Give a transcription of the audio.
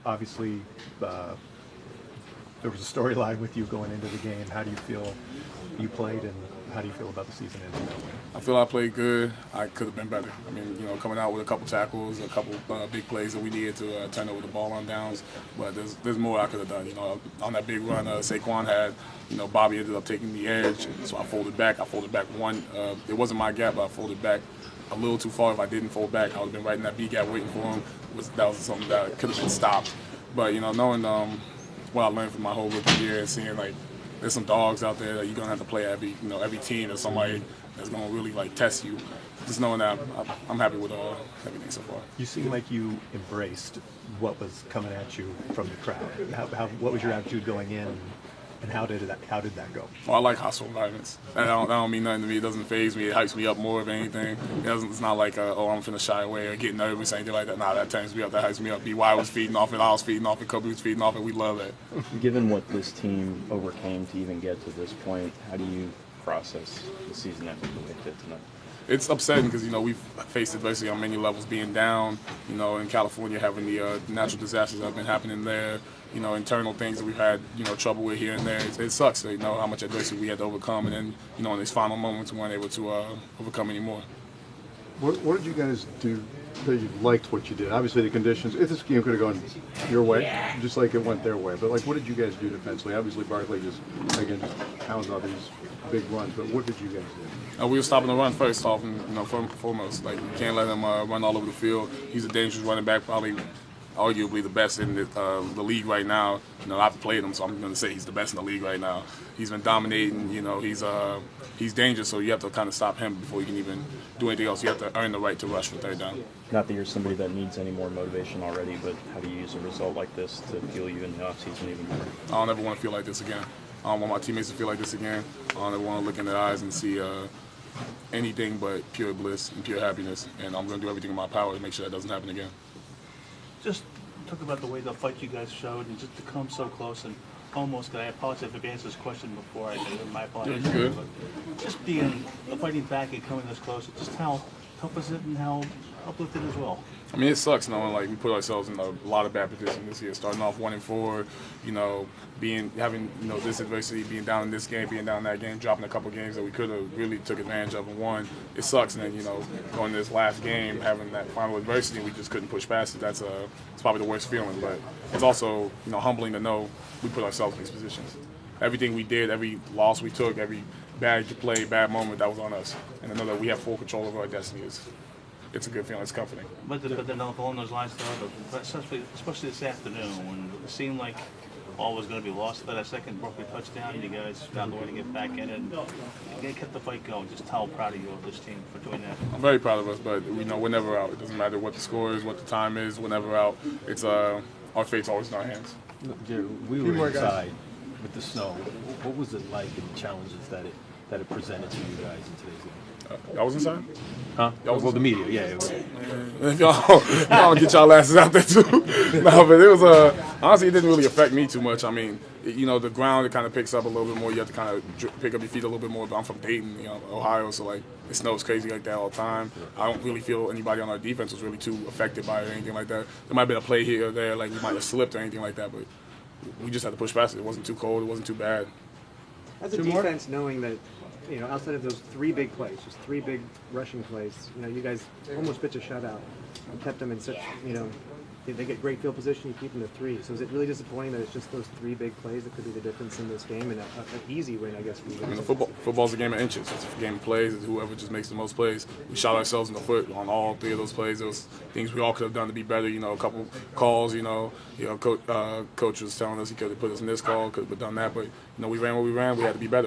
obviously, uh, there was a storyline with you going into the game. How do you feel you played, and how do you feel about the season ending that way? I feel I played good. I could have been better. I mean, coming out with a couple tackles, a couple big plays that we needed to turn over the ball on downs. But there's more I could have done. On that big run Saquon had, Bobby ended up taking the edge, so I folded back. I folded back one. It wasn't my gap, but I folded back a little too far. If I didn't fold back, I would have been right in that B gap waiting for him. That was something that could have been stopped. But knowing what I learned from my whole rookie year and seeing there's some dogs out there that you're gonna have to play every team. There's somebody that's gonna really test you. Just knowing that, I'm happy with everything so far. You seem like you embraced what was coming at you from the crowd. What was your attitude going in, and how did that go? Well, I like hostile environments. That don't mean nothing to me. It doesn't faze me. It hypes me up more of anything. It's not like, I'm finna shy away or get nervous or anything like that. Nah, that turns me up. That hypes me up. BY was feeding off it. I was feeding off it. Kobe was feeding off it. We love it. Given what this team overcame to even get to this point, how do you process the season after the way it did tonight? It's upsetting because we've faced adversity on many levels. Being down, in California, having the natural disasters that have been happening there, internal things that we've had trouble with here and there. It sucks. How much adversity we had to overcome, and then in these final moments we weren't able to overcome anymore. What did you guys do that you liked what you did? Obviously, the conditions. If this game could have gone your way, just like it went their way, but what did you guys do defensively? Obviously, Barkley just pounds out these big runs, but what did you guys do? We were stopping the run first off, and foremost. You can't let him run all over the field. He's a dangerous running back, probably arguably the best in the league right now. I've played him, so I'm going to say he's the best in the league right now. He's been dominating. He's dangerous, so you have to kind of stop him before you can even do anything else. You have to earn the right to rush for third down. Not that you're somebody that needs any more motivation already, but how do you use a result like this to fuel you in the offseason even more? I don't ever want to feel like this again. I don't want my teammates to feel like this again. I don't ever want to look in their eyes and see anything but pure bliss and pure happiness, and I'm going to do everything in my power to make sure that doesn't happen again. Just talk about the way the fight you guys showed, and just to come so close and almost. I apologize if I've answered this question before. I did. My apologies. Yeah, you're good. But just fighting back and coming this close, just how tough is it and how uplifted as well. I mean, it sucks knowing we put ourselves in a lot of bad positions this year. Starting off 1-4, having this adversity, being down in this game, being down in that game, dropping a couple games that we could have really took advantage of and won. It sucks, and then going to this last game, having that final adversity, and we just couldn't push past it. It's probably the worst feeling, but it's also humbling to know we put ourselves in these positions. Everything we did, every loss we took, every bad play, bad moment, that was on us. And to know that we have full control over our destiny it's a good feeling. It's comforting. But then along those lines, though, especially this afternoon, when it seemed like all was going to be lost for that second Brooklyn touchdown, you guys found a way to get back in it and kept the fight going. Just how proud of you of this team for doing that. I'm very proud of us, but we're never out. It doesn't matter what the score is, what the time is. We're never out. It's our fate's always in our hands. We were inside with the snow. What was it like, and the challenges that it presented to you guys in today's game? Y'all was inside? Huh? Well, the media, yeah. If y'all get y'all asses out there too. No, but it was honestly, it didn't really affect me too much. I mean, the ground, it kind of picks up a little bit more. You have to kind of pick up your feet a little bit more. But I'm from Dayton, Ohio, so it snows crazy like that all the time. I don't really feel anybody on our defense was really too affected by it or anything like that. There might have been a play here or there, we might have slipped or anything like that, but we just had to push past it. It wasn't too cold. It wasn't too bad. As a defense, knowing that, outside of those three big plays, just three big rushing plays, you guys almost pitched a shutout. You kept them in such, they get great field position, you keep them to three. So is it really disappointing that it's just those three big plays that could be the difference in this game, and an easy win, I guess, for you guys? I mean, football's a game of inches. It's a game of plays. It's whoever just makes the most plays. We shot ourselves in the foot on all three of those plays. There was things we all could have done to be better. A couple calls. Coach was telling us he could have put us in this call, could have done that, but we ran what we ran. We had to be better.